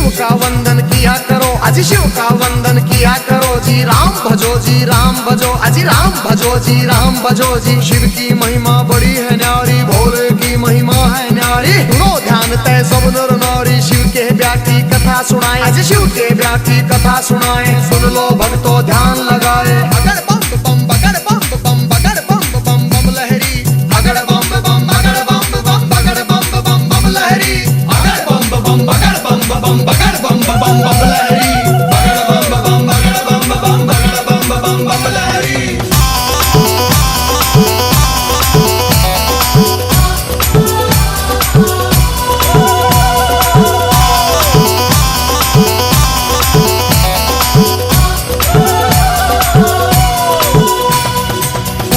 शिव का वंदन किया करो, अजी शिव का वंदन किया करो जी। राम भजो जी राम भजो, अजी राम भजो जी राम भजो जी। शिव की महिमा बड़ी है न्यारी, भोले की महिमा है न्यारी। सुनो ध्यान तय सब नर नारी, शिव के ब्याह की कथा सुनाए, अजी शिव के ब्याह की कथा सुनाए। सुन लो भक्तों ध्यान लगाए। अगर बम बम बगर बम बम बगर बम बम बम लहरी, अगर बम बम बगर बम बम बगर बम बम बम लहरी, अगर बम बम बगर बम बम बगर बम बम बम लहरी, अगर बम बम बगर बम बम बगर बम बम बम लहरी।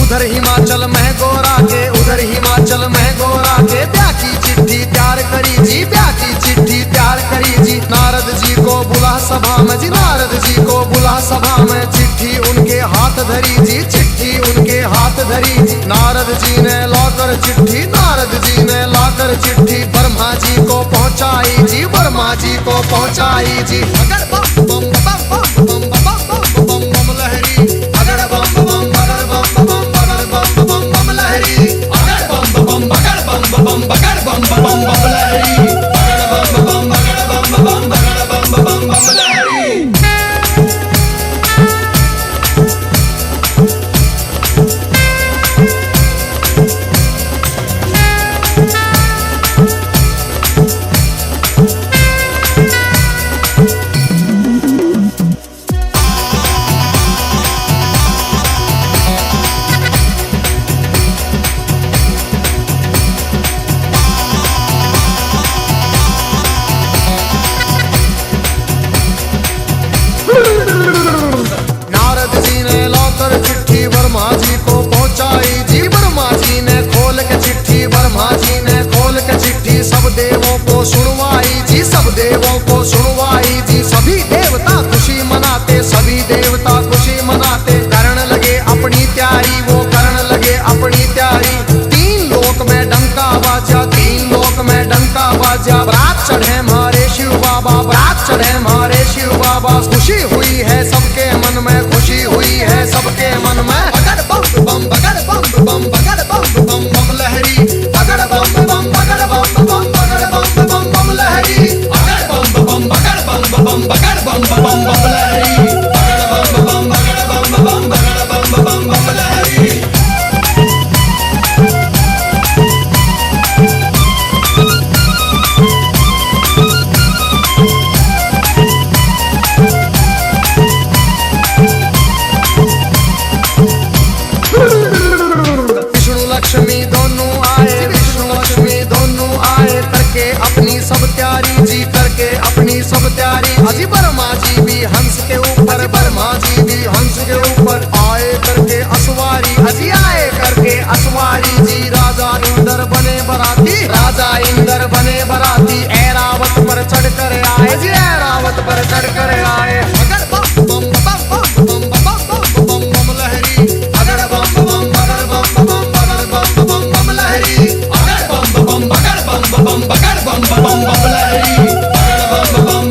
उधर हिमाचल में गोरा के, उधर हिमाचल में गोरा के ब्याह की चिट्ठी तैयार करी जी, ब्याह की चिट्ठी तैयार करी जी। नारद जी को बुला सभा में जी, नारद जी को बुला सभा में। चिट्ठी उनके हाथ धरी जी, चिट्ठी उनके हाथ धरी जी। नारद जी ने लाकर चिट्ठी, नारद जी ने लाकर चिट्ठी ब्रह्मा जी को पहुंचाई जी, ब्रह्मा जी को पहुंचाई जी। अगर बम बम बम बम बम बम बम बम लहरी, अगर बम बम बगर बम बम बम बम लहरी, अगर बम बम बगर बम बगर बम बम लहरी, अगर बम बम बगर बम बगर बम लहरी। नारद जी ने लाकर चिट्ठी ब्रह्मा जी को पहुंचाई जी, ब्रह्मा जी ने खोल के चिट्ठी, ब्रह्मा जी ने खोल के चिट्ठी सब देवों को सुनवाई जी, सब देवों को सुनवाई जी। सभी देवता खुशी मनाते, सभी देवता खुशी मनाते। करण लगे अपनी तैयारी, वो करण लगे अपनी तैयारी। तीन लोक में डंका बाजा, तीन लोक में डंका बाजा। बारात चढ़े हमारे शिव बाबा, बारात चढ़े हमारे शिव बाबा। खुशी हुई है सबके मन में, खुशी हुई है सबके मन में। अगर बम बम बगर बम बम बगर बम बम बम लहरी, अगर बम बम बगर बम बम बगर बम बम बम लहरी, अगर बम बम बगर बम बगर बम बम लहरी, अगर बम बम बगर बम बगर बम लहरी। लक्ष्मी दोनों आए, विष्णु लक्ष्मी दोनों आए। करके अपनी सब तैयारी जी, करके अपनी सब तैयारी। अजी ब्रह्मा जी भी हंस के ऊपर, ब्रह्मा जी भी हंस के ऊपर आए करके असवारी, अजी आए करके असवारी जी। राजा इंद्र बने बराती, राजा इंद्र बने बराती। ऐरावत पर चढ़ कर आए जी, ऐरावत पर चढ़ कर आए। अगर बम बम बम बम बम बम बम लहरी, अगर बम बम बगर बम बम लहरी, अगर बम बम बगर बम बगर बम लहरी, अगर बम बम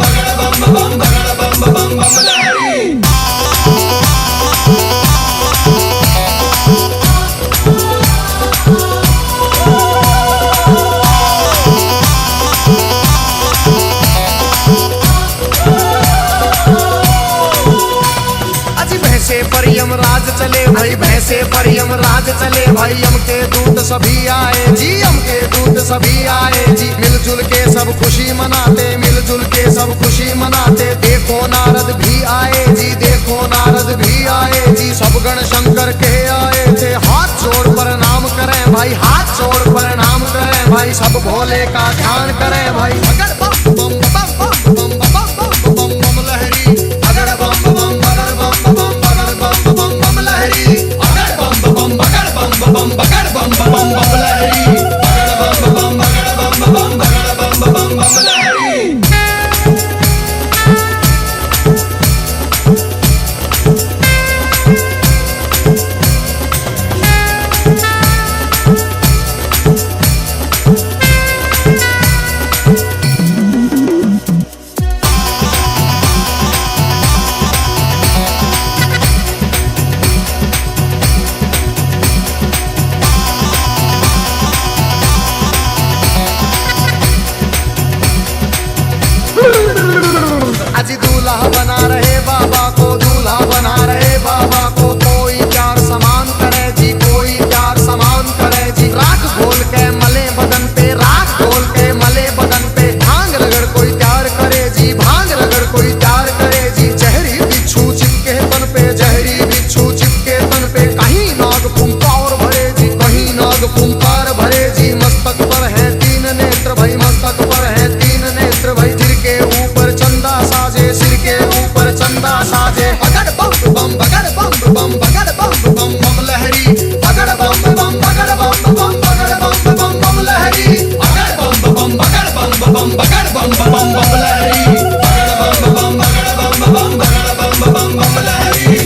बगर बम लहरी। भैंसे पर यमराज चले भाई, भैंसे पर यमराज चले भाई। यम के दूत सभी आए जी, यम के दूत सभी आए जी। मिलजुल के सब खुशी मनाते, मिलजुल के सब खुशी मनाते। देखो नारद भी आए जी, देखो नारद भी आए जी। सब गण शंकर के आए थे, हाथ जोड़ प्रणाम करें भाई, हाथ जोड़ प्रणाम करें भाई। सब भोले का ध्यान करें भाई। अगर बम बम बम बम बम बम बम लहरी, अगर बम बम बगर बम बम लहरी, अगर बम बम बगर बम लहरी, अगर बम बगर बम लहरी। बगड़ बम बम बम लहरी, बगड़ बम बम बगड़ बम बम बगड़ बम बम बम लहरी।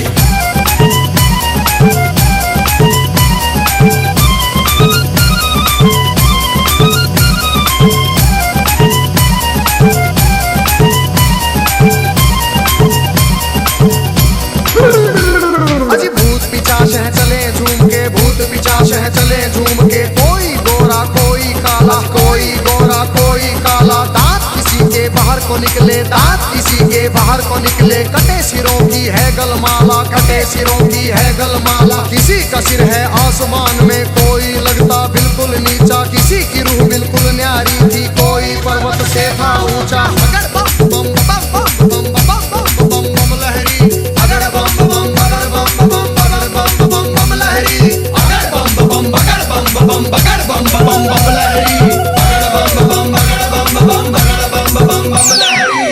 अजी भूत पिशाच है चले झूम के, भूत पिशाच है चले झूम के, कोई गोरा कोई काला, कोई गोरा कोई काला, दांत किसी के बाहर को निकले, दांत किसी के बाहर को निकले, कटे सिरों की है गलमाला, कटे सिरों की है गलमाला, किसी का सिर है आसमान में, कोई लगता बिल्कुल नीचा, किसी की रूह बिल्कुल न्यारी थी, कोई पर्वत से था ऊंचा। बगड़ बम बम बम बम बम बम बम बम लहरी, बगड़ बम बम बगड़ बम बम बगड़ बम बम बम लहरी, बगड़ बम बम बगड़ बम बम बगड़ बम बम बम लहरी, बगड़ बम बम बगड़ बम बम बगड़ बम बम बम लहरी।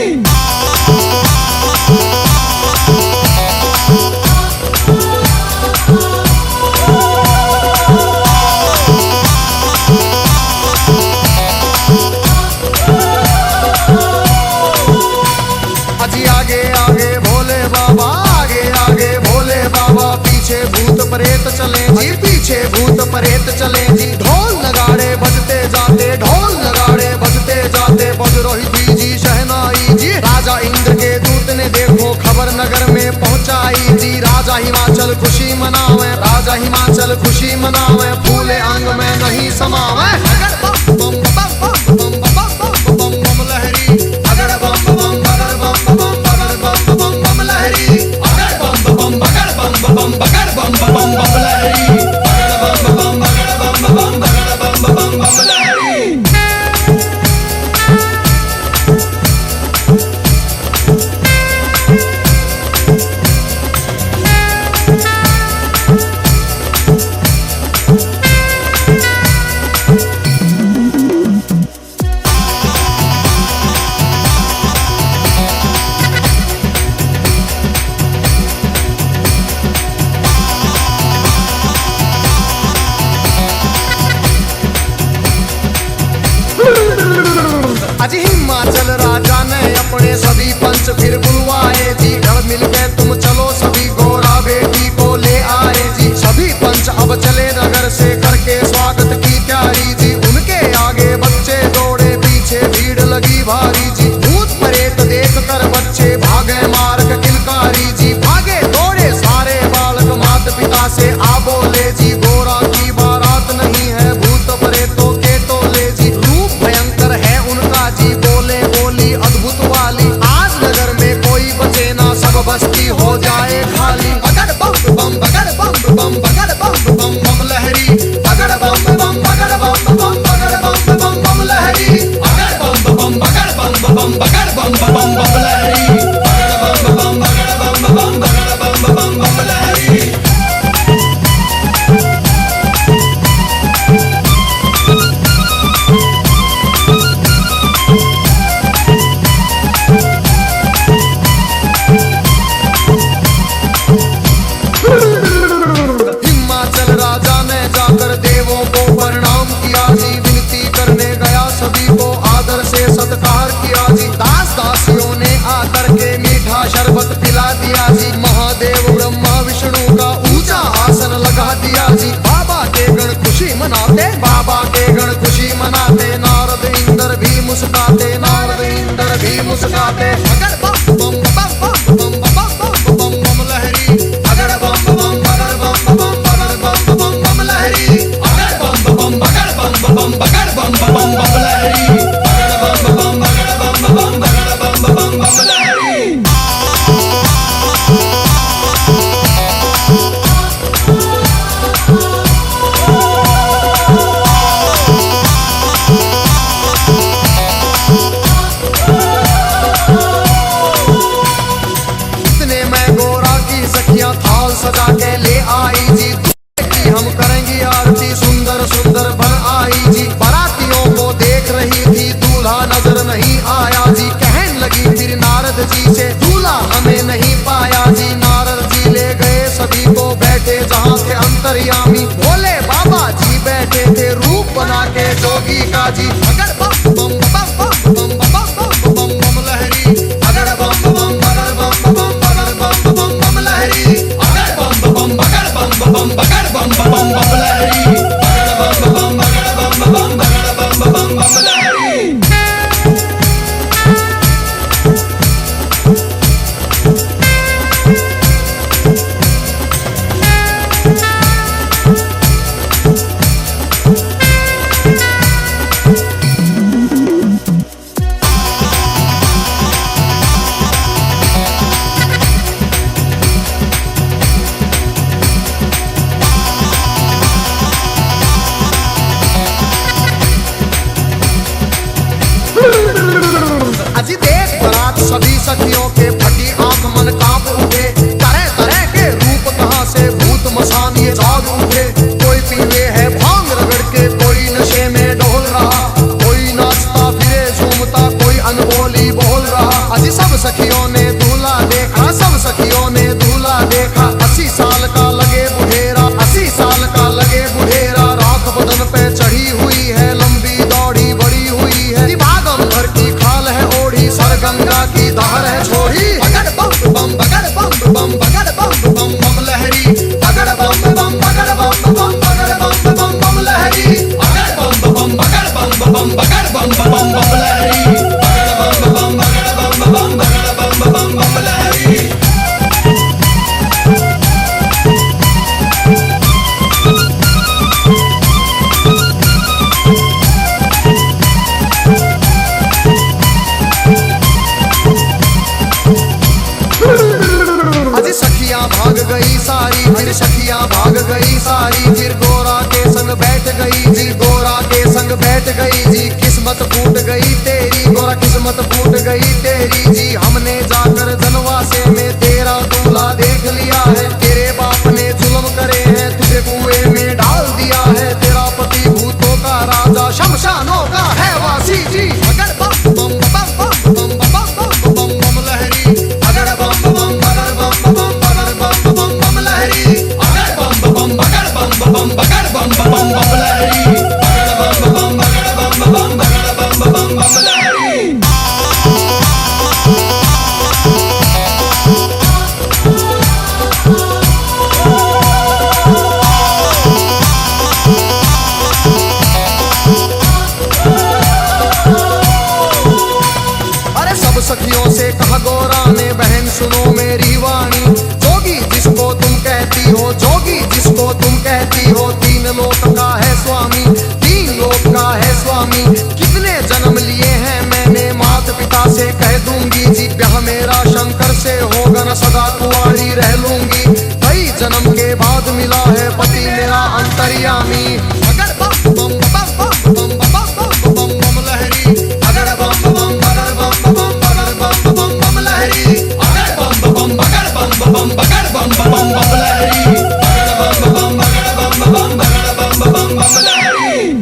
अजी आगे आगे भोले बाबा, आगे आगे भोले बाबा, पीछे भूत प्रेत चले जी, पीछे भूत प्रेत चले जी, ढोल नगाड़े बजते जाते, ढोल नगाड़े बजते जाते, बज रही थी जी शहनाई जी, राजा इंद्र के दूत ने देखो खबर नगर में पहुंचाई जी, राजा हिमाचल खुशी मनावे, राजा हिमाचल खुशी मनावे, फूले अंग में नहीं समावे। बगड़ बम बम बम बम बम बम बम लहरी, बगड़ बम बम बगड़ बम बम बगड़ बम बम बम लहरी, बगड़ बम बम बगड़ बम बम बगड़ बम बम बम लहरी, बगड़ बम बम बगड़ बम बम बगड़ बम बम बम लहरी। अजी हिमाचल राजा ने अपने सभी पंच फिर बुलवाए जी, घर मिल के तुम चलो सभी गोरा बेटी को ले आए जी, सभी पंच अब चले नगर से करके स्वागत की तैयारी जी, उनके आगे बच्चे दौड़े पीछे भीड़ लगी भारी जी, भूत प्रेत देख कर बच्चे भागे मार्ग किलकारी जी, भागे दौड़े सारे बालक माता पिता से आ बोले जी, गोरा की बारात नहीं है भूत प्रेतों के टोले जी, रूप भयंकर है उनका जी, बोले बोली अद्भुत वाली, आज नगर में कोई बचे ना सब बस्ती हो जाए खाली। बगड़ बम बम बगड़ बम बम बगड़ बम बम बम लहरी, बगड़ बम बम बगड़ बम बम बगड़ बम बम बम लहरी, बगड़ बम बम बगड़ बम बम बगड़ बम बम बम लहरी, बगड़ बम बम बगड़ बम बम बगड़ बम बम बम लहरी। हिमाचल राजा ने जाकर देवों को प्रणाम किया जी, विनती करने गया सभी को आदर से सत्कार किया जी, दास दासियों ने आकर के मीठा शरबत पिला दिया जी, महादेव ब्रह्मा विष्णु का ऊंचा आसन लगा दिया जी, बाबा के गण खुशी मनाते, बाबा के गण खुशी मनाते, नारद इंद्र भी मुस्काते, नारद इंद्र भी मुस्काते। बगड़ बम बम बम बम बम बम बम लहरी, बगड़ बम बम बगड़ बम बम बगड़ बम बम बम लहरी, बगड़ बम बम बगड़ बम बम बगड़ बम बम बम लहरी, बगड़ बम बम बगड़ बम बम बगड़ बम बम लहरी। थाल सजा के ले आई जी, कि हम करेंगी आरती सुंदर सुंदर बन आई जी, बारातियों को देख रही थी दूल्हा नजर नहीं आया जी, कहने लगी फिर नारद जी से दूल्हा हमें नहीं पाया जी, नारद जी ले गए सभी को बैठे जहाँ थे अंतर्यामी, भोले बाबा जी बैठे थे रूप बना के जोगी का जी। बगड़ बम बम बम बम बम सखियों के फटी आंख मन कांप उठे, तरह तरह के रूप कहां से भूत मसान ये जाग उठे। कोई पीवे है भांग रगड़ के, कोई नशे में डोल रहा, कोई नाचता फिरे झूमता, कोई अनबोली बोल रहा। अजी सब सखियों ने दूल्हा देखा, सब सखियों ने दूल्हा देखा। 80 साल का लगे बुढ़ेरा, 80 साल का लगे बुढ़ेरा। राख बदन पे चढ़ी हुई है, लंबी दौड़ी बड़ी हुई है। दिमागम भर की खाल है ओढ़ी, सर गंगा की धार है छोड़ी। बगड़ बम बम बगड़ बम बम बगड़ बम बम बम लहरी, बगड़ बम बम बगड़ बम बम बगड़ बम बम बम लहरी, बगड़ बम बम बगड़ बम बम बगड़ बम बम बम लहरी, बगड़ बम बम बगड़ बम बम बगड़ बम बम बम लहरी। अजी सखियां भाग गई सारी, फिर सखियां भाग गई सारी। फिर गोरा के संग बैठ गई जी, गोरा के संग बैठ गई जी। किस्मत फूट गई तेरी गोरा, किस्मत फूट गई तेरी जी। हमने जाकर जनवासे में तेरा दूल्हा देख लिया है। तेरे बाप ने जुल्म करे हैं, तुझे कुएं में डाल दिया है। तेरा पति भूतों का राजा, शमशानों का है वासी जी। अगर बम बम बम बम बम बम बम बम लहरी, अगर बम बम बगड़ बम बम बगड़ बम बम बम लहरी, अगर बम बम बगड़ बम बम बगड़ बम बम बम लहरी, अगर बम बम बगड़ बम बम बगड़ बम बम बम लहरी। अरे सब सखियों से कहा गोरा ने, बहन सुनो मेरी वाणी। जोगी जिसको तुम कहती हो, जोगी जिसको तुम कहती हो, 3 लोक का है स्वामी, 3 लोक का है स्वामी। कितने जन्म लिए हैं मैंने, माता पिता से कह दूंगी जी। ब्याह मेरा शंकर से होगा न, सदा कुंवारी रह लूंगी। कई जन्म के बाद मिला है पति मेरा अंतर्यामी। अगर बम बम बम बम बम बम बम बम लहरी, अगर बम बम बगड़ बम बम बगड़ बम बम बम लहरी, अगर बम बम बगड़ बम बम बगड़ बम बम बम लहरी, अगर बम बम बगड़ बम बम बगड़ बम बम बम लहरी।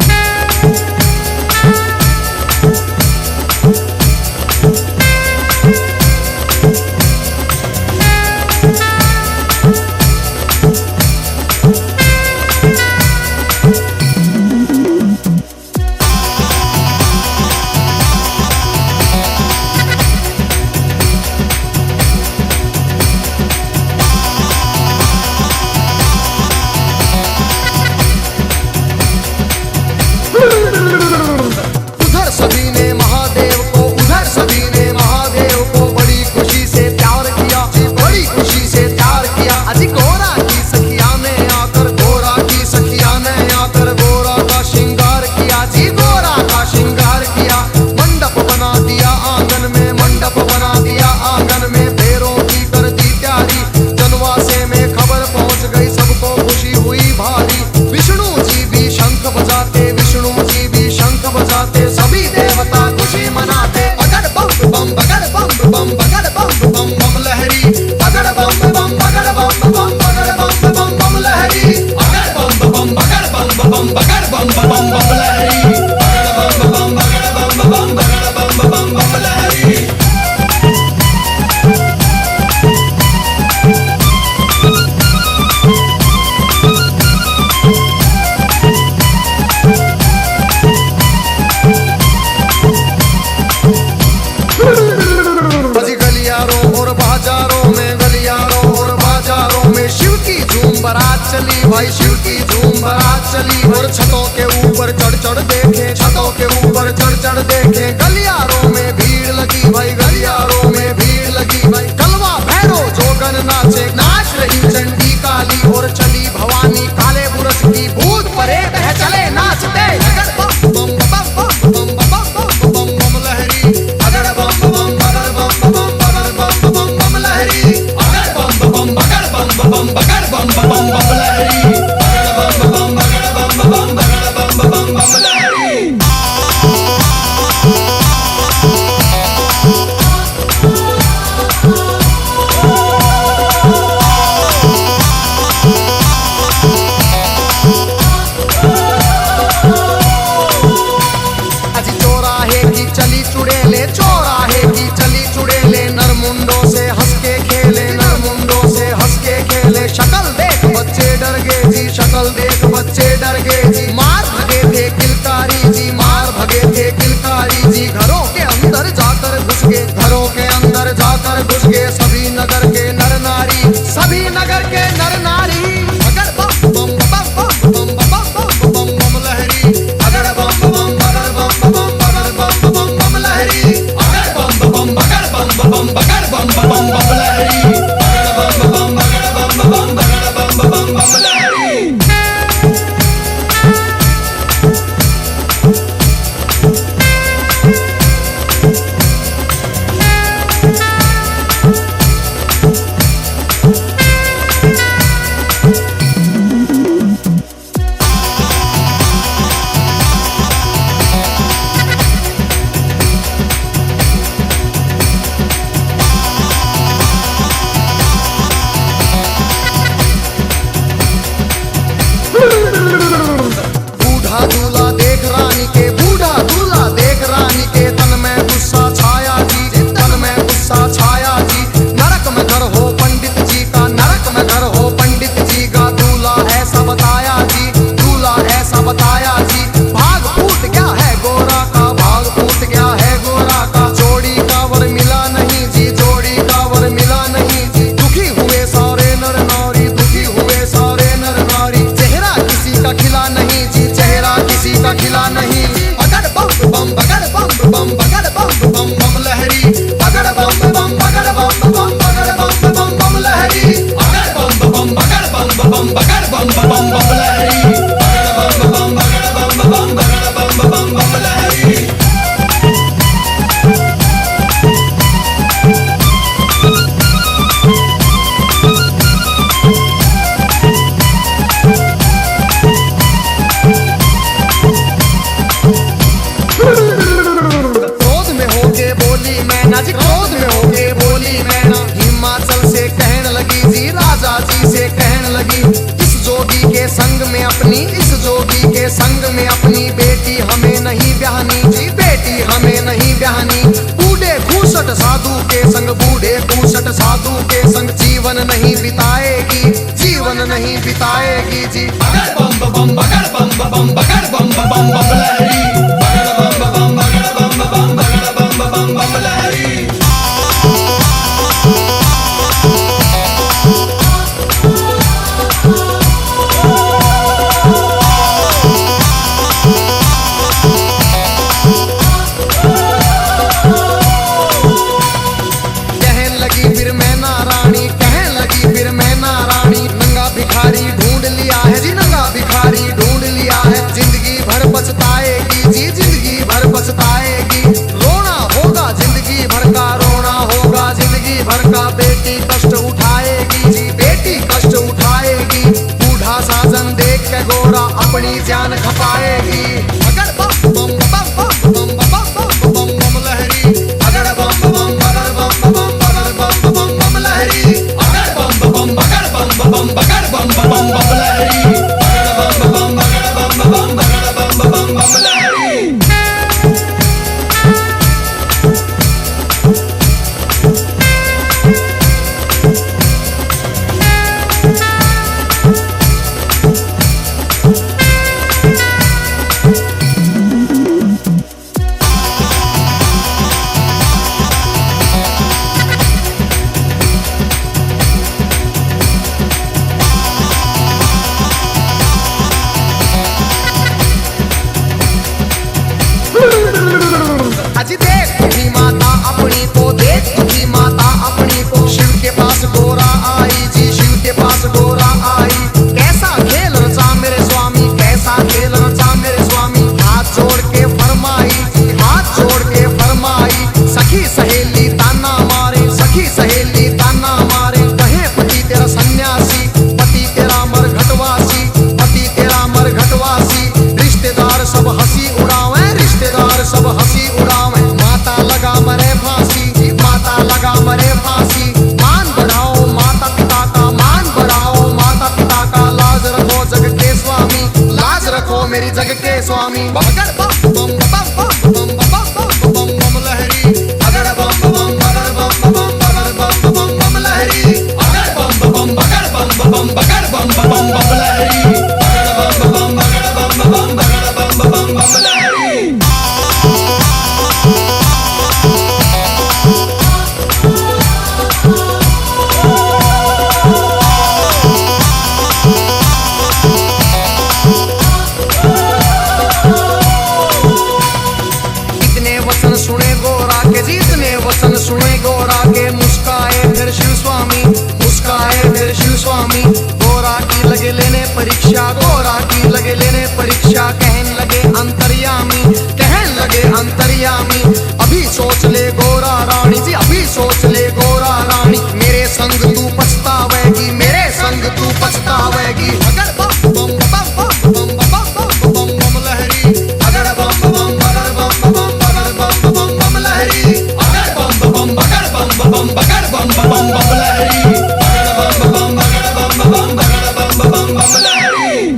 उधर सभी ने महादेव को, उधर सभी ने महादेव को बड़ी खुशी से प्यार किया, बड़ी खुशी से प्यार किया। अजी गोरा की सखिया ने आकर, गोरा की सखिया ने आकर गोरा का श्रृंगार किया जी, गोरा का श्रृंगार किया। मंडप बना दिया आंगन में, मंडप बना दिया आंगन में। पैरों की कर दी तैयारी, जनवासे में खबर पहुंच गई, सबको खुशी हुई भारी। विष्णु जी भी शंख बजाते, विष्णु जी भी शंख बजाते, सभी देवता खुशी मनाते। अगर बम बम बगड़ बम बम बगड़ बम बम बम लहरी, अगर बम बम बगड़ बम बम बगड़ बम बम बम लहरी, अगर बम बम बगड़ बम बम बगड़ बम बम बम लहरी, अगर बम बम बगड़ बम बम बगड़ बम बम बम लहरी। अजी गलियारों और बाजारों में, गलियारों और बाजारों में शिव की झूम बारात चली भाई, शिव की झूम बारात चली। और छतों के ऊपर चढ़ चढ़ देखे, छतों के ऊपर चढ़ चढ़ देखे। गलियारों में भीड़ लगी भाई, गलियारों में भीड़ लगी भाई। कलवा भैरो जोगन नाचे, नाच रही चंडी काली। और चली भवानी काले बुरस की, भूत परेत है चले नाचते। अगर बम बम बम बम बम बम बम बम लहरी, अगर बम बम बगड़ बम बम बगड़ बम बम बम लहरी, अगर बम बम बगड़ बम बम बगड़ बम बम बम लहरी, अगर बम बम बगड़ बम बम बगड़ बम बम बम लहरी। करके जी मार भगे थे किलकारी जी, मार भगे थे किलकारी जी। घरों के अंदर जाकर घुस गए, घरों के अंदर जाकर घुस गए सभी नगर के नर नारी, सभी नगर के नर नारी। अगर बम बम बम बम बम बम बम बम बम लहरी, अगर बम बम बगर बम बम बगर बम बम बम लहरी, अगर बम बम बगर बम बम बगर बम बम बम लहरी, अगर बम बम बगर बम बम बगर बम बम बम लहरी। बूढ़ा दूल्हा देख रानी के, बूढ़ा दूल्हा देख रानी के, तन में गुस्सा छाया जी, तन में गुस्सा छाया जी। नरक में घर हो पंडित जी का, नरक में घर हो पंडित जी का। दूल्हा ऐसा बताया जी, दूल्हा ऐसा बताया जी। भाग फूट गया है गोरा का, भाग फूट गया है गोरा का। जोड़ी का वर मिला नहीं जी, जोड़ी का वर मिला नहीं जी। दुखी हुए सारे नर नारी, दुखी हुए सारे नर नारी। चेहरा किसी का खिला नहीं जी, चेहरा किसी का खिला नहीं। अगर बम बम बगर बम बम बगर बम बम बम लहरी, अगर बम बम बगर बम बम बगर बम बम बम लहरी, अगर बम बम बगर बम बम बगर बम बम बम लहरी, अगर बम बम बगर बम बम बगर बम बम बम लहरी। क्रोध में होके बोली मैना जी, क्रोध में होके बोली मैना। हिमाचल से कहने लगी जी, राजा जी से कहने लगी। इस जोगी के संग में अपनी, इस जोगी के संग में अपनी बेटी हमें नहीं ब्याहनी जी, बेटी हमें नहीं ब्याहनी। बूढ़े खूसट साधु के संग, बूढ़े खूसट साधु के संग जीवन नहीं बिताएगी, जीवन नहीं बिताएगी जी। अगर बम बम बगर बम बम बगर बम बम बम लहरी, अगर बम बम बगर बम बम बगर बम बम बम लहरी। कहने लगी फिर मैना रानी, कहने लगी फिर मैना रानी। नंगा भिखारी ढूंढ लिया है जी, नंगा भिखारी ढूंढ लिया है। जिंदगी भर पछताएगी जी, जिंदगी भर पछताएगी। रोना होगा जिंदगी भर का, रोना होगा जिंदगी भर का। बेटी कष्ट उठाएगी जी, बेटी कष्ट उठाएगी। बूढ़ा साजन देख के गोरा अपनी जान खपाएगी। अगर बम बम बम बम बम बम बम बम बम लहरी, अगर बम बम बगर बम बम बगर बम बम बम लहरी, अगर बम बम बगर बम बम बगर बम बम बम लहरी, अगर बम बम बगर बम बम बगर बम बम बम लहरी। अजी देख तुझी माता अपनी को, देख तुझी माता अपनी को। शिव के पास गोरा आई जी, शिव के पास गोरा आई। कैसा खेल रचा मेरे स्वामी, कैसा खेल रचा मेरे स्वामी। हाथ जोड़ के फरमाई जी, हाथ जोड़ के फरमाई। सखी सहेली ताना मारे, सखी सहेली ताना मारे। कहे पति तेरा सन्यासी, पति तेरा मरघटवासी, पति तेरा मरघटवासी। रिश्तेदार सब हंसी उड़ावे, रिश्तेदार सब हंसी उड़ावे। माता लगा मरे फांसी, माता लगा मरे फांसी। मान बढ़ाओ माता पिता का, मान बढ़ाओ माता पिता का। लाज रखो जग के स्वामी, लाज रखो मेरी जग के स्वामी। बगर बम बम बम बम बम बम बम बम लहरी, अगर बम बम बगर बम बम बगर बम बम बम लहरी, अगर बम बम बगर बम बम बगर बम बम बम लहरी, अगर बम बम बगर गोरा के जीतने वचन सुने गोरा के। मुस्काए फिर शिव स्वामी, मुस्काए फिर शिव स्वामी। गोरा की लगे लेने परीक्षा, गोरा की लगे लेने परीक्षा। कहने लगे अंतर्यामी, कहने लगे अंतर्यामी। अभी सोच ले गोरा रानी जी, अभी सोच ले गोरा रानी। मेरे संग तू पछतावेगी, मेरे संग तू पछतावेगी। अगर बम बम बम बम बम बम बम बम बम लहरी, अगर बम बम बगर बम बम बगर बम बम बम लहरी, अगर बम बम बगर बम बम बगर बम बम बम लहरी, अगर बम बम बगर बम बम बगर बम बम बम लहरी।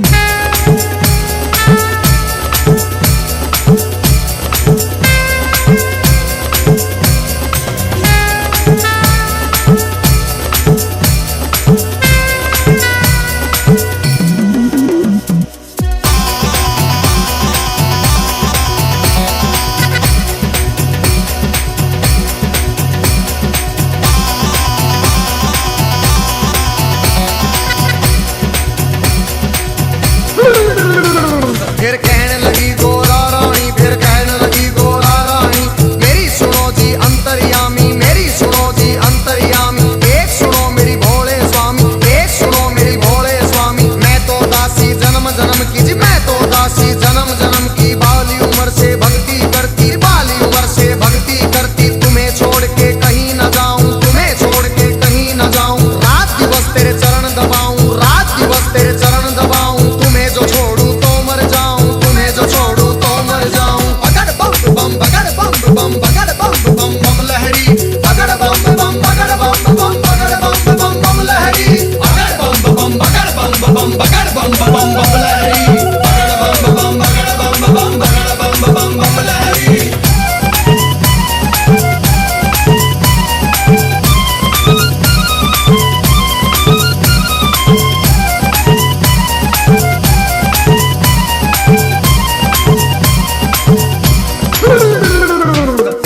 फिर कहने लगी गोरा रानी, फिर कहने लगी गोरा रानी। मेरी सुनो जी अंतर्यामी, मेरी सुनो जी अंतर्यामी। एक सुनो मेरी भोले स्वामी, एक सुनो मेरी भोले स्वामी। मैं तो दासी जन्म जन्म की जी, मैं तो दासी जन्म जन्म की। बाली उम्र से भक्ति करती, बाली उम्र से भक्ति करती। तुम्हें छोड़ के कहीं न जाऊं, तुम्हें छोड़ के कहीं न जाऊं। रात दिवस तेरे चरण दबाऊं, रात दिवस तेरे चरण दबाऊं। तुम्हें जो छोड़ू तो मर जाऊं, तुम्हें जो छोड़ू तो मर जाऊं। अगर बम बम बगर बम बम बगर बम बम बम लहरी, अगर बम बम बगर बम बम बगर बम बम बम लहरी, अगर बम बम बगर बम बम बगर बम बम बम लहरी, अगर बम बम बगर बम बम बगर बम बम बम लहरी।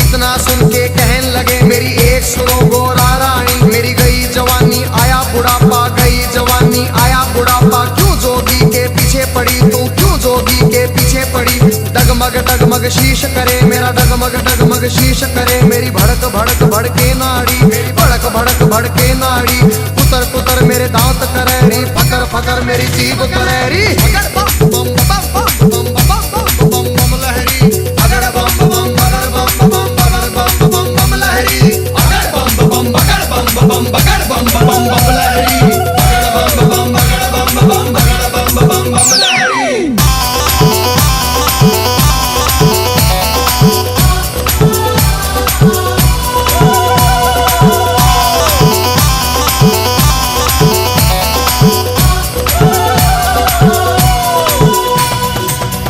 इतना सुन के कहने लगे मेरी एक सुनो गोरा रानी। मेरी गई जवानी आया बुढ़ापा, गई जवानी आया बुढ़ापा। क्यों जोगी के पीछे पड़ी तू, क्यों जोगी के पीछे पड़ी। डगमग डगमग शीश करे मेरा, डगमग डगमग शीश करे। मेरी भड़क भड़क भड़के नाड़ी, मेरी भड़क भड़क भड़के नाड़ी। कुतर कुतर मेरे दांत करेरी, फकर फकर मेरी जीभ करेरी। अगर बम बम बम बम बम बम बम बम लहरी, अगर बम बम बगर बम बम बगर बम बम बम लहरी, अगर बम बम बगर बम बम बगर बम बम बम लहरी, अगर बम बम बगर बम बम बगर बम बम बम लहरी।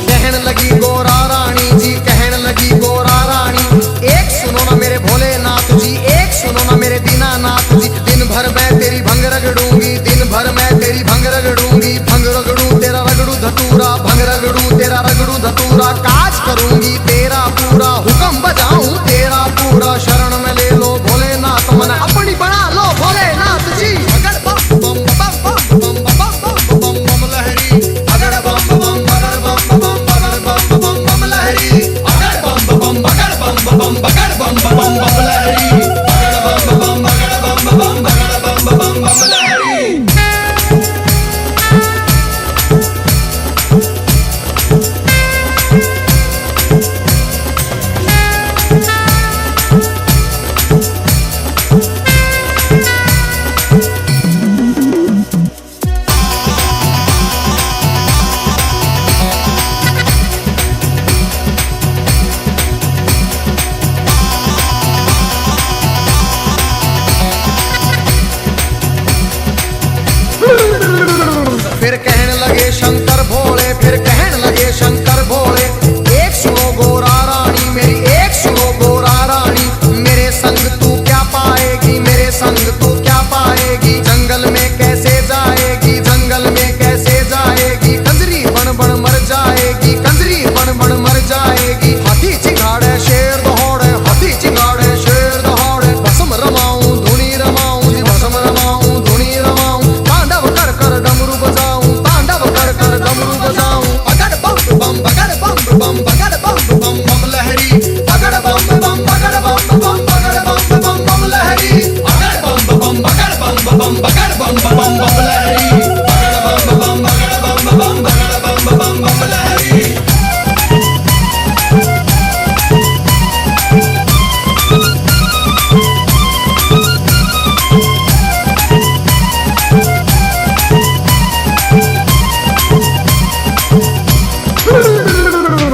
कहने लगी गोरा रानी जी, कहने लगी गोरा रानी। एक सुनो ना मेरे भोलेनाथ जी, एक सुनो ना मेरे दीनानाथ जी। दिन भर मैं तेरी भंग रगड़ूंगी, दिन भर मैं तेरी भंग रगड़ूंगी। भंग रगड़ू तेरा रगड़ू धतूरा, भंग रगड़ू तेरा रगड़ू धतूरा। काज करूंगी तेरा पूरा, हुक्म बजाऊं तेरा पूरा। शरण में ले लो भोलेनाथ, मन अपनी बना लो भोलेनाथ जी। अगर बम बम बम बम बम बम बम बम लहरी, अगर बम बम बगर बम बम बगर बम बम बम लहरी, अगर बम बम बगर बम बम बगर बम बम बम लहरी, अगर बम बम बगर बम बम बगर बम बम बम लहरी। फिर कहने लगे शंकर भोले, फिर कहने लगे शंकर भोले। एक सुनो गोरा रानी मेरी, एक सुनो गोरा रानी। मेरे संग तू क्या पाएगी, मेरे संग तू क्या पाएगी। जंगल में कैसे जाएगी, जंगल में कैसे जाएगी। कंजरी बन बन मर जाएगी, कंजरी बन बन मर जाएगी। हाथी चिंगाड़े शेर दौड़े, हाथी चिंगाड़े शेर दौड़े। भस्म रमाऊं धुनी रमाऊं जी, भस्म रमाऊं धुनी रमाऊं। तांडव कर कर डमरू बजाऊं, तांडव कर कर डमरू बजाऊं। अगर बम बम बगर बम बम बगर बम बम बम लहरी, अगर बम बम बगर बम बम बम बगड़ बम बम बम लहरी, अगड़ बम बम बगड़ बम बगड़ बम बम लहरी, बगड़ बम बगड़ बम बगड़ बम लहरी।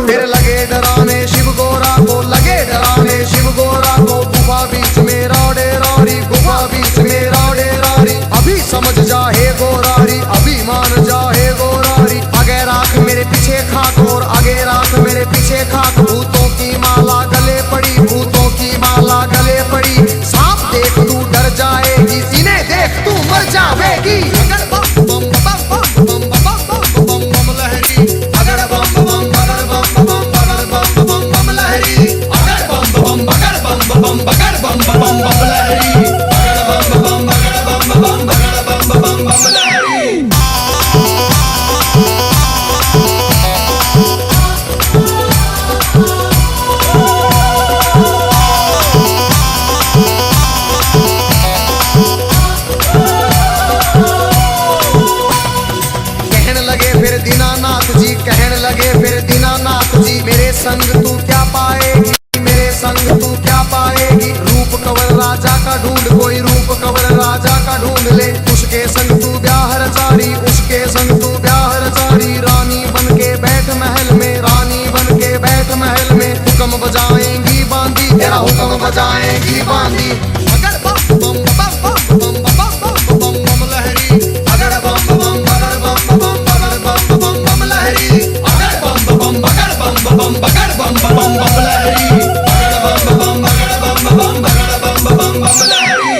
फिर लगे डराने शिव गोरा को, लगे डराने शिव गोरा को, गुफा बीच में रौड़े रौरी, गुफा बीच में रौड़े रौरी। अभी समझ जा हे गोरारी, अभी मान जा हे गोरारी। आगे राख मेरे पीछे खाक और आगे राख मेरे पीछे खाक। भूतों की माला गले पड़ी, भूतों की माला गले पड़ी। सांप देख तू डर जाएगी, इन्हें देख तू मर जाएगी। अगड़ बम बम बम बम बम बम बम बम लहरी, अगड़ बम बम बगड़ बम बम लहरी, अगड़ बम बगड़ बम लहरी, अगड़ बम बगड़ बम लहरी। कहने लगे फिर दीनानाथ जी, कहने लगे फिर दीनानाथ जी, मेरे संग तू क्या पाएगी, मेरे संग तू क्या पाएगी। रूप कंवर राजा का ढूंढ, कोई रूप कंवर राजा का ढूंढ ले। उसके संग तू ब्याह रचारी, उसके संग तू ब्याह रचारी। रानी बन के बैठ महल में, रानी बन के बैठ महल में। हुक्म बजाएंगी बांदी, तेरा हुक्म बजाएंगी बांदी। अगड़ बम बम बम बम बम बम बम लहरी, अगड़ बम बम बगड़ बम बम लहरी, अगड़ बम बम बगड़ बम लहरी, अगड़ बम बगड़ बम लहरी।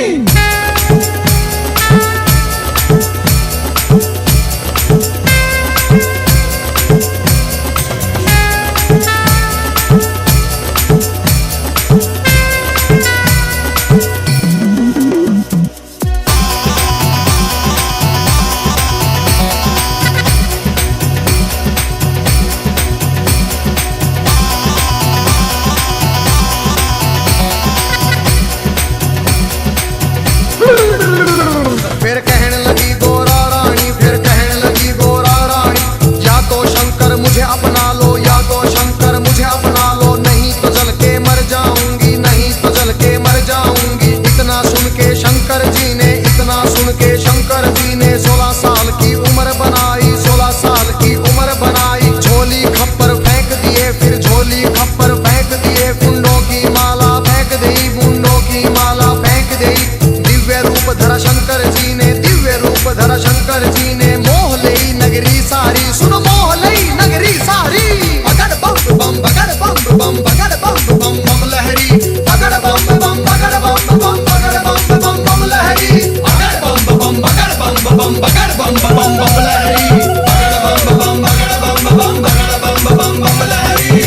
फिर कहने लगी गोरा रानी, फिर कहने लगी गोरा रानी, या तो शंकर मुझे अपना लो, या तो शंकर मुझे अपना लो। नहीं तो जल के मर जाऊंगी, नहीं तो जल के मर जाऊंगी। इतना सुन के शंकर जी ने, इतना सुन के शंकर जी ने 16 साल की उम्र बनाई, 16 साल की उम्र बनाई। झोली खप्पर फेंक दिए, फिर झोली खप्पर फेंक दिए। बुंडों की माला फेंक दी, बुंडों की माला फेंक दी। दिव्य रूप धरा शंकर जी ने, दिव्य रूप धरा शंकर जी ने। मोह लई नगरी सारी, सुन मोह लई नगरी सारी। अगड़ बम बम बगड़ बम बगड़ बम लहरी, अगड़ बम बम बगड़ बम लहरी, अगड़ बम बगड़ बम लहरी, अगड़ बम बगड़ बम लहरी।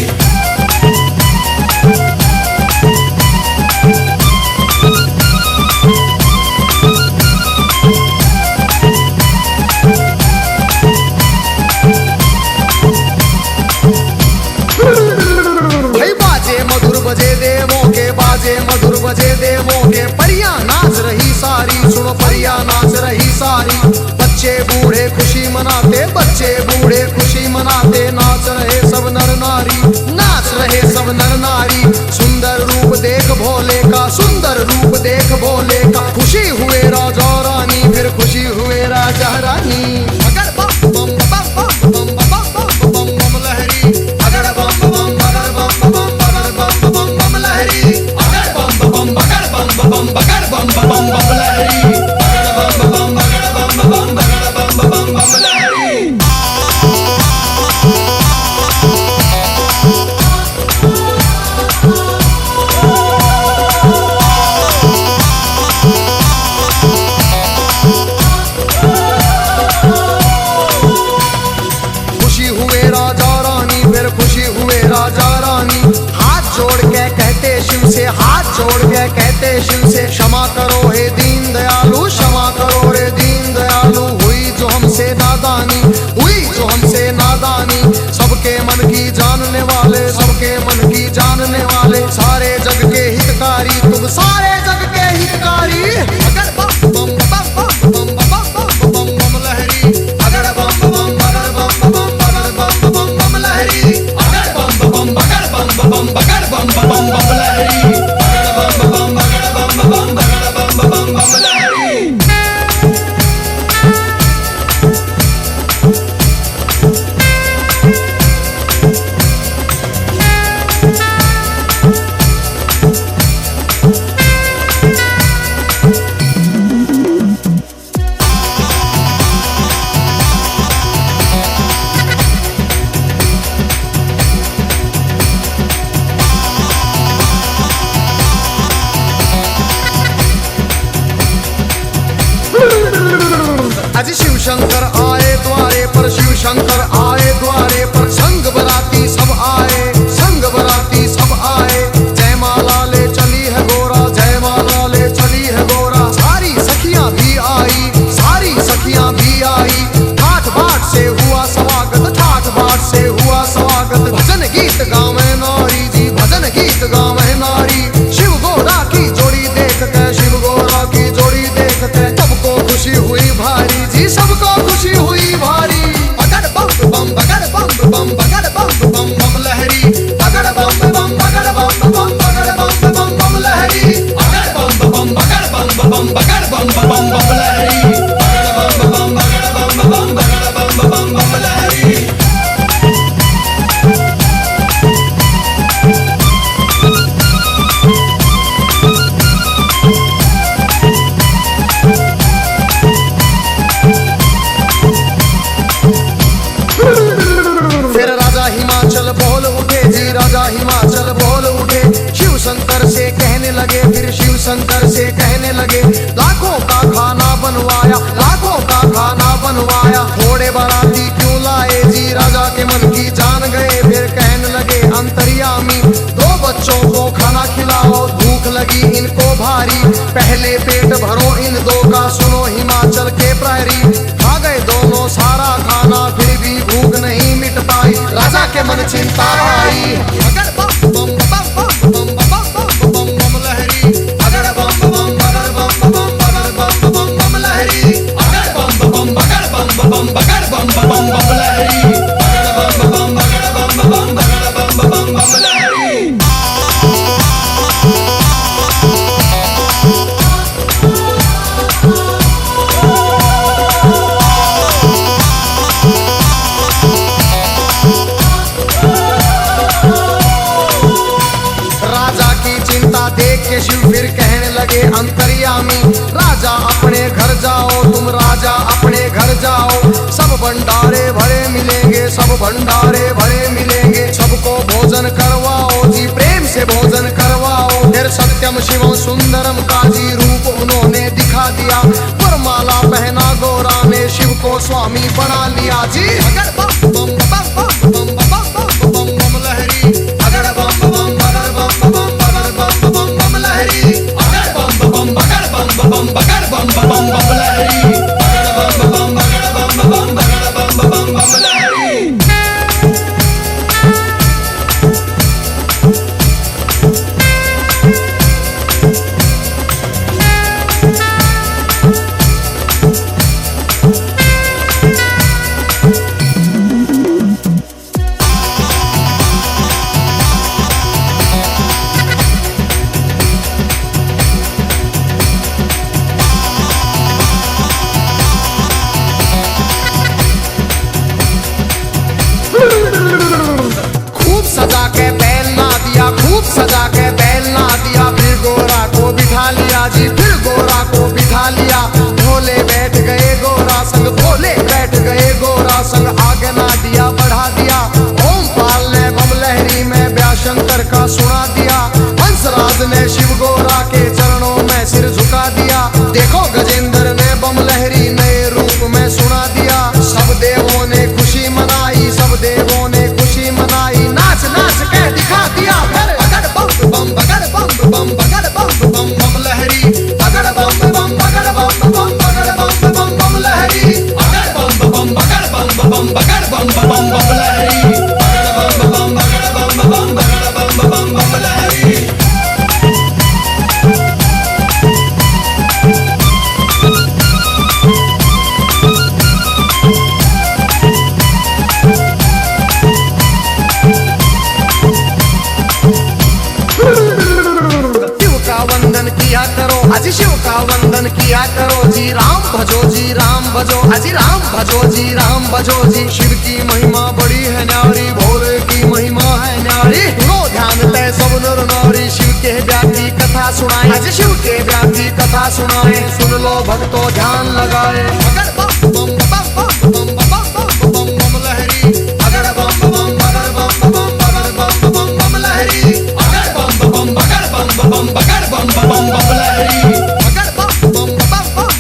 बजे देवों के, बाजे मधुर बजे देवों के। परियां नाच रही सारी, सुनो परियां नाच रही सारी। बच्चे बूढ़े खुशी मनाते, बच्चे बूढ़े खुशी मनाते। नाच रहे सब नर नारी, नाच रहे सब नर नारी। सुंदर रूप देख भोले का, सुंदर रूप देख भोले का। खुशी हुए राजा रानी, फिर खुशी हुए राजा रानी। अगड़ बम बम बम बम बम बम लहरी, अगड़ बम बम बगड़ बम लहरी, अगड़ बम बम बगड़ बम लहरी, अगड़ बम बगड़ बम लहरी। खुशी हुए राजा रानी, फिर खुशी हुए राजा रानी। हाथ जोड़ के कहते शिव से, हाथ जोड़ के कहते शिव से। क्षमा करो हे दीन दयालु, क्षमा करो रे दीन दयालु। हुई जो हमसे नादानी, हुई जो हमसे नादानी। सबके मन की जानने वाले, सबके मन की जानने वाले। सारे जग के हित का तुम सारे जग के हितकारी। अगर बम बम बम बम बम बम बम बम लहरी, अगर बम बम बगर बम बम बगर बम बम बम लहरी, अगर बम बम बगर बम बम बगर बम बम बम लहरी, अगर बम बम बगर बम बम बगर बम बम बम लहरी। आज शिव शंकर आए द्वारे पर, शिव शंकर आए द्वारे पर, संग बराती सब आए, संग बराती सब आए। जय माला ले चली है गोरा, जय माला ले चली है गोरा। सारी सखियां भी आई, सारी सखियां भी आई। ठाठ बाट से हुआ स्वागत, ठाठ बाट से हुआ स्वागत। भजन गीत गावे नारी जी, भजन गीत गावे नारी। शिव गोरा की जोड़ी देख के, शिव गोरा की जोड़ी देख के सबको खुशी हुई भारी जी, सबको खुशी हुई भारी। अगर बम बम बगर बम बम बगर बम बम बम लहरी, अगर बम बम बगर बम बम बगर बम बम बम लहरी, अगर बम बम बगर बम बम बगर बम बम बम लहरी, अगर बम बम बगर बम बम बगर बम बम बम लहरी। फिर राजा हिमाचल बोल उठे जी, राजा हिमाचल बोल उठे। शिव शंकर से कहने लगे, फिर शिव शंकर से कहने लगे। लाखों का खाना बनवाया, लाखों का खाना बनवाया। थोड़े बाराती क्यों लाए जी, राजा के मन की जान गए। फिर कहने लगे अंतर्यामी, दो बच्चों को खाना खिलाओ, भूख लगी इनको भारी। पहले पेट भरो इन दो का, सुनो हिमाचल के प्रहरी। खा गए दोनों सारा खाना, फिर भी भूख नहीं मिट पाई। राजा के मन चिंता आई। अगर बम बम बम बम बम बम बम बम लहरी, अगर बम बम बगर बम बम बगर बम बम बम लहरी, अगर बम बम बगर बम बम बगर बम बम बम लहरी, अगर बम बम बगर बम बम बगर बम बम बम लहरी। देख के शिव फिर कहने लगे अंतर्यामी, राजा अपने घर जाओ, तुम राजा अपने घर जाओ। सब भंडारे भरे मिलेंगे, सब भंडारे भरे मिलेंगे। सबको भोजन करवाओ जी, प्रेम से भोजन करवाओ। फिर सत्यम शिवम सुंदरम का जी रूप उन्होंने दिखा दिया। वरमाला पहना गोरा ने, शिव को स्वामी बना लिया जी। अगर बम बम बम बम बम बम बम बम लहरी, अगर बम बम बगर बम बम बगर बम बम बम लहरी, अगर बम बम बगर बम बम बगर बम बम बम लहरी, अगर बम बम बगर बम बम बगर बम बम बम लहरी। सजा के बैल ना दिया, खूब सजा के बैल ना दिया। फिर गोरा को बिठा लिया जी, फिर गोरा को बिठा लिया। भोले बैठ गए गोरा संग, भोले बैठ गए गोरा संग। आगे ना दिया बढ़ा दिया, ओम पाल ने बम लहरी में व्याशंकर का सुना दिया। हंसराज ने शिव गोरा के चरणों में सिर झुका दिया। देखो गजेंद्र ने बम लहरी नए रूप में सुना दिया। सब देवों ने खुशी मनाई, सब देवों ने खुशी मनाई। नाच नाच के दिखा दिया फिर। अगर बम बम बगर बम बम बगर बम बम बम लहरी, अगर बम बम बगर बम बम बगर बम बम बम लहरी, अगर बम बम बगर बम बम बगर बम बम बम लहरी, अगर बम बम बगर बम बम बगर बम बम बम लहरी। अजी शिव का वंदन किया करो जी, राम भजो जी राम भजो, अजी राम भजो जी राम भजो जी। शिव की महिमा बड़ी है न्यारी, भोले की महिमा है न्यारी। सुनो ध्यान तय सब नर नारी, शिव के व्यापी कथा सुनाए, अजी शिव के व्यापी कथा सुनाए। सुन लो भक्तों ध्यान लगाए, अगर बम बम बम बम बम बम बम बम लहरी, अगर बम बम बगर बम बम बगर बम बम बम लहरी, अगर बम बम बगर बम बम बगर बम बम बम लहरी, अगर बम बम बम बम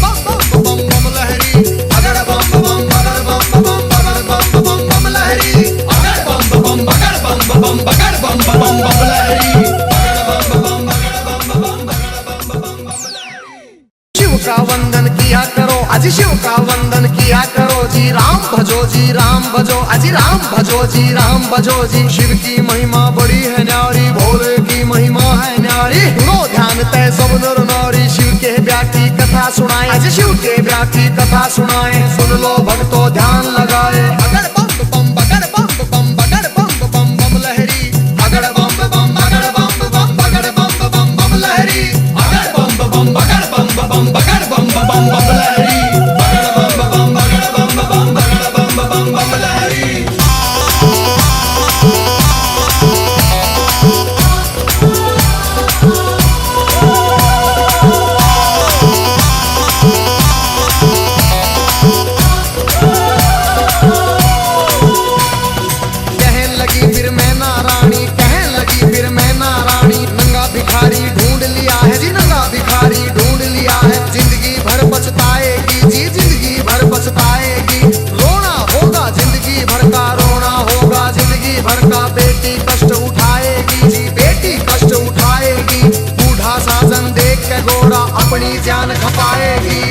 बम बम बम लहरी, अगर बम बम बगर बम बम बगर बम बम बम लहरी, अगर बम बम बगर बम बम बगर बम बम बम लहरी, अगर बम बम बगर बम बम बगर बम बम लहरी। शिव का वंदन किया करो, अजी शिव का वंदन किया करो जी, राम भजो जी राम भजो, अजी राम भजो जी राम भजो जी। शिव की महिमा बड़ी है न्यारी, भोले की महिमा है न्यारी। सुनो ध्यान तय सब नर नारी, शिव के व्यापी कथा सुनाए, अजी शिव के व्यापी कथा सुनाए। सुन लो भक्तों ध्यान लगाए, अगर बम बम बगर बम बम बगर बम बम बम लहरी, अगर बम बम बगर बम बम बगर बम बम बम लहरी, अगर बम बम बगर बम बम बगर बम बम बम लहरी, अगर बम बम बगर बम बम बगर बम बम बम लहरी। कहने लगी फिर मैं नारायणी, कहने लगी फिर मैं नारायणी, नंगा भिखारी ढूंढ लिया है जी, नंगा भिखारी ढूंढ लिया है। जिंदगी भर पछताएगी जी, जिंदगी भर पछताएगी। रोना होगा जिंदगी भर का, रोना होगा जिंदगी भर का। बेटी कष्ट उठाएगी जी, बेटी कष्ट उठाएगी। बूढ़ा साजन देख के घोड़ा अपनी जान खपाएगी।